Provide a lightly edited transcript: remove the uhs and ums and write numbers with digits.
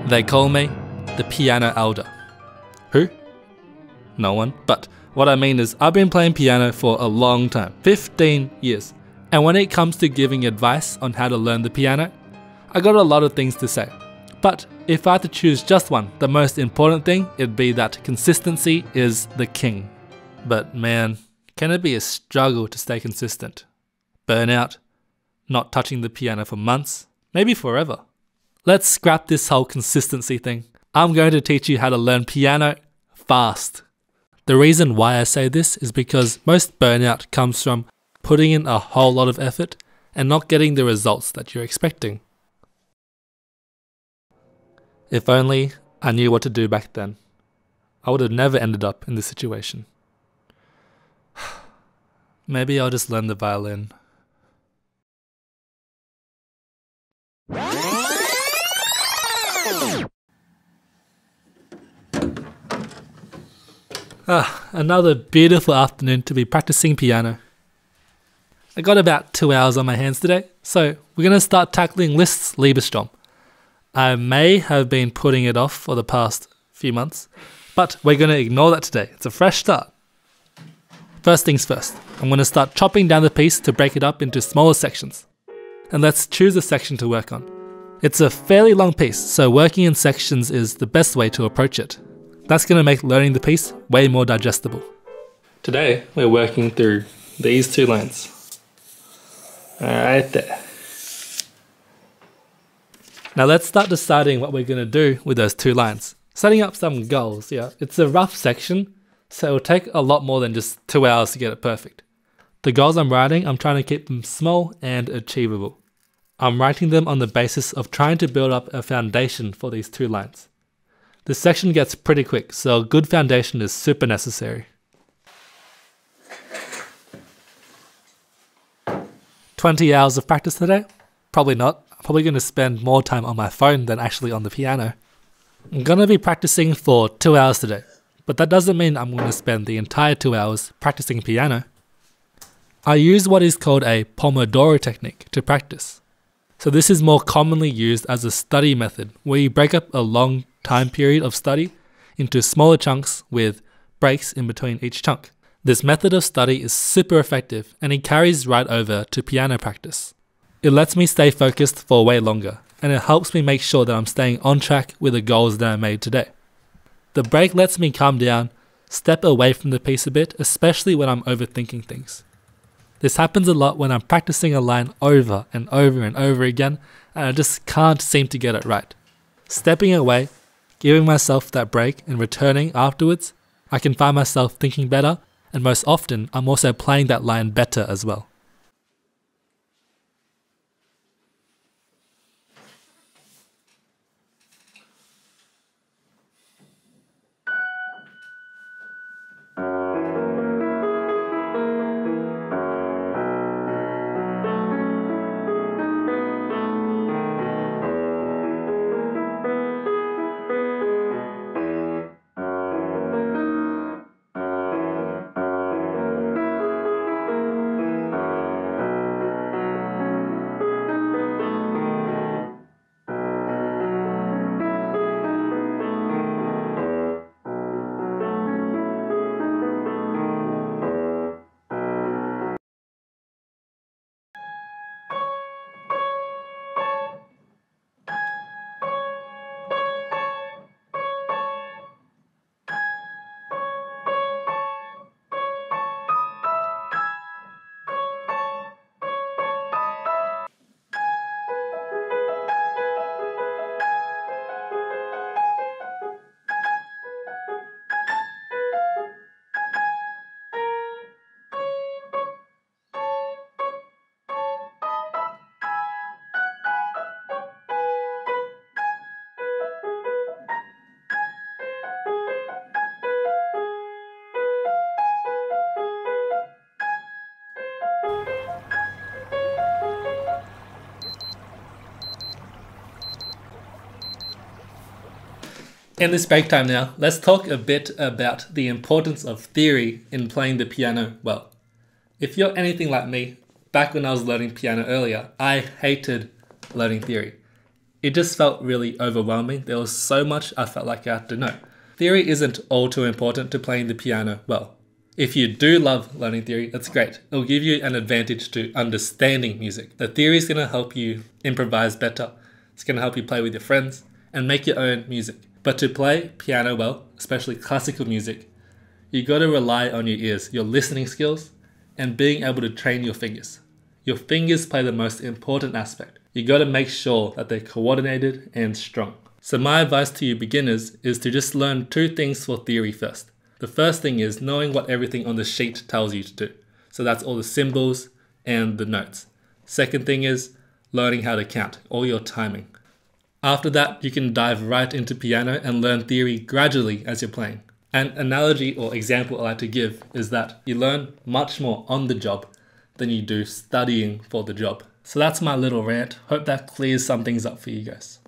They call me the piano elder. Who? No one. But what I mean is I've been playing piano for a long time, 15 years. And when it comes to giving advice on how to learn the piano, I got a lot of things to say. But if I had to choose just one, the most important thing, it'd be that consistency is the king. But man, can it be a struggle to stay consistent? Burnout, not touching the piano for months, maybe forever. Let's scrap this whole consistency thing. I'm going to teach you how to learn piano fast. The reason why I say this is because most burnout comes from putting in a whole lot of effort and not getting the results that you're expecting. If only I knew what to do back then, I would have never ended up in this situation. Maybe I'll just learn the violin. Another beautiful afternoon to be practicing piano. I got about 2 hours on my hands today, so we're going to start tackling Liszt's Liebestorm. I may have been putting it off for the past few months, but we're going to ignore that today. It's a fresh start. First things first, I'm going to start chopping down the piece to break it up into smaller sections. And let's choose a section to work on. It's a fairly long piece, so working in sections is the best way to approach it. That's going to make learning the piece way more digestible. Today, we're working through these 2 lines. Right there. Now let's start deciding what we're going to do with those 2 lines. Setting up some goals, yeah. It's a rough section, so it'll take a lot more than just 2 hours to get it perfect. The goals I'm writing, I'm trying to keep them small and achievable. I'm writing them on the basis of trying to build up a foundation for these 2 lines. This section gets pretty quick, so a good foundation is super necessary. 20 hours of practice today? Probably not. I'm probably going to spend more time on my phone than actually on the piano. I'm going to be practicing for 2 hours today, but that doesn't mean I'm going to spend the entire 2 hours practicing piano. I use what is called a POMODORO technique to practice. So this is more commonly used as a study method where you break up a long time period of study into smaller chunks with breaks in between each chunk. This method of study is super effective and it carries right over to piano practice. It lets me stay focused for way longer and it helps me make sure that I'm staying on track with the goals that I made today. The break lets me calm down, step away from the piece a bit, especially when I'm overthinking things. This happens a lot when I'm practicing a line over and over and over again and I just can't seem to get it right. Stepping away, giving myself that break and returning afterwards, I can find myself thinking better, and most often I'm also playing that line better as well. In this break time now, let's talk a bit about the importance of theory in playing the piano well. If you're anything like me, back when I was learning piano earlier, I hated learning theory. It just felt really overwhelming. There was so much I felt like I had to know. Theory isn't all too important to playing the piano well. If you do love learning theory, that's great. It'll give you an advantage to understanding music. The theory is going to help you improvise better. It's going to help you play with your friends and make your own music. But to play piano well, especially classical music, you got to rely on your ears, your listening skills, and being able to train your fingers. Your fingers play the most important aspect. You got to make sure that they're coordinated and strong. So my advice to you beginners is to just learn 2 things for theory first. The first thing is knowing what everything on the sheet tells you to do. So that's all the symbols and the notes. Second thing is learning how to count, all your timing. After that, you can dive right into piano and learn theory gradually as you're playing. An analogy or example I like to give is that you learn much more on the job than you do studying for the job. So that's my little rant. Hope that clears some things up for you guys.